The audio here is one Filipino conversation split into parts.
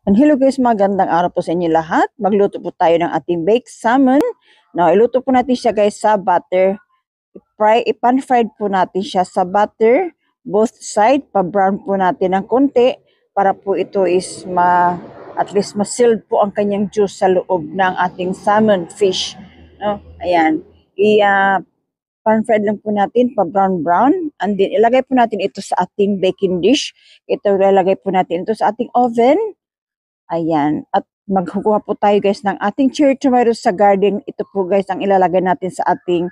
And hello guys, magandang araw po sa inyo lahat. Magluto po tayo ng ating baked salmon. Now, iluto po natin siya guys sa butter. Pan-fried po natin siya sa butter. Both side, pa-brown po natin ng konti para po ito is at least ma-sealed po ang kanyang juice sa loob ng ating salmon fish. No? Ayan. Pan-fried lang po natin, pa-brown-brown. And then, ilagay po natin ito sa ating baking dish. Ito, ilalagay po natin ito sa ating oven. Ayan. At magkukuha po tayo guys ng ating cherry tomatoes sa garden. Ito po guys ang ilalagay natin sa ating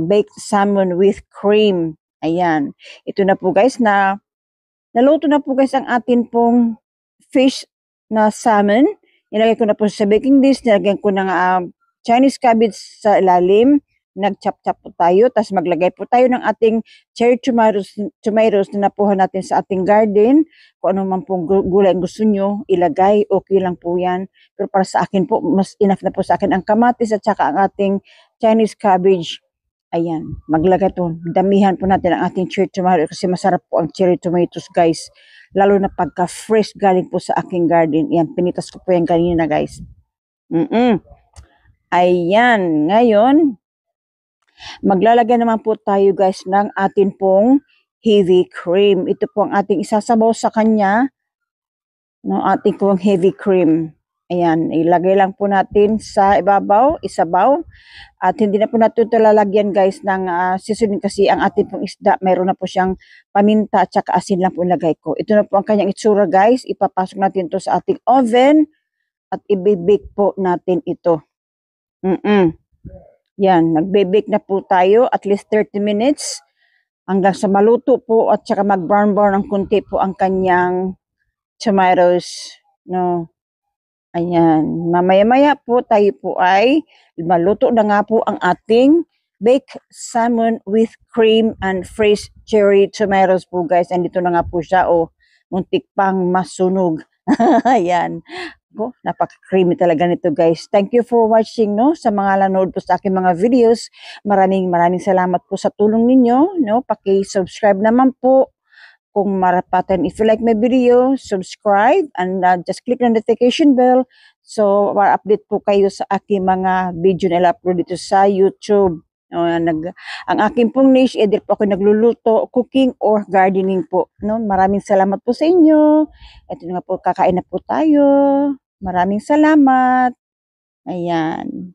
baked salmon with cream. Ayan. Ito na po guys na naluto na po guys ang atin pong fish na salmon. Nilagay ko na po sa baking dish. Nilagyan ko ng Chinese cabbage sa ilalim. Nag-chop-chop po tayo. Tapos maglagay po tayo ng ating cherry tomatoes na napuha natin sa ating garden. Kung ano man pong gulay ang gusto nyo, ilagay. Okay lang po yan. Pero para sa akin po, mas enough na po sa akin ang kamatis at saka ang ating Chinese cabbage. Ayan, maglagay po. Damihan po natin ang ating cherry tomatoes kasi masarap po ang cherry tomatoes guys. Lalo na pagka fresh galing po sa aking garden. Ayan, pinitas ko po yan kanina guys. Ayan, ngayon, maglalagay naman po tayo guys ng atin pong heavy cream. Ito po ang ating isasabaw sa kanya. No, ating pong heavy cream. Ayan, ilagay lang po natin sa ibabaw, isabaw. At hindi na po natin ito lalagyan guys ng seasoning kasi ang ating pong isda, mayroon na po siyang paminta at saka asin lang po ilagay ko. Ito na po ang kanyang itsura guys. Ipapasok natin ito sa ating oven at i-bake po natin ito. Yan, nagbe-bake na po tayo at least 30 minutes hanggang sa maluto po at saka mag-brown-brown ng kunti po ang kanyang tomatoes. No. Ayan, mamaya-maya po tayo po ay maluto na nga po ang ating baked salmon with cream and fresh cherry tomatoes po guys. Andito na nga po siya, muntik pang masunog. Ayan. Napaka-creamy talaga nito guys. Thank you for watching no sa mga nanood po sa aking mga videos. Maraming salamat po sa tulong ninyo no. Paki-subscribe naman po kung marapatan. If you like my video, subscribe and just click the notification bell so ma-update po kayo sa aking mga video na upload dito sa YouTube. Ang aking pong niche, either po ako nagluluto, cooking or gardening po. No? Maraming salamat po sa inyo. Ito nga po, kakain na po tayo. Maraming salamat. Ayan.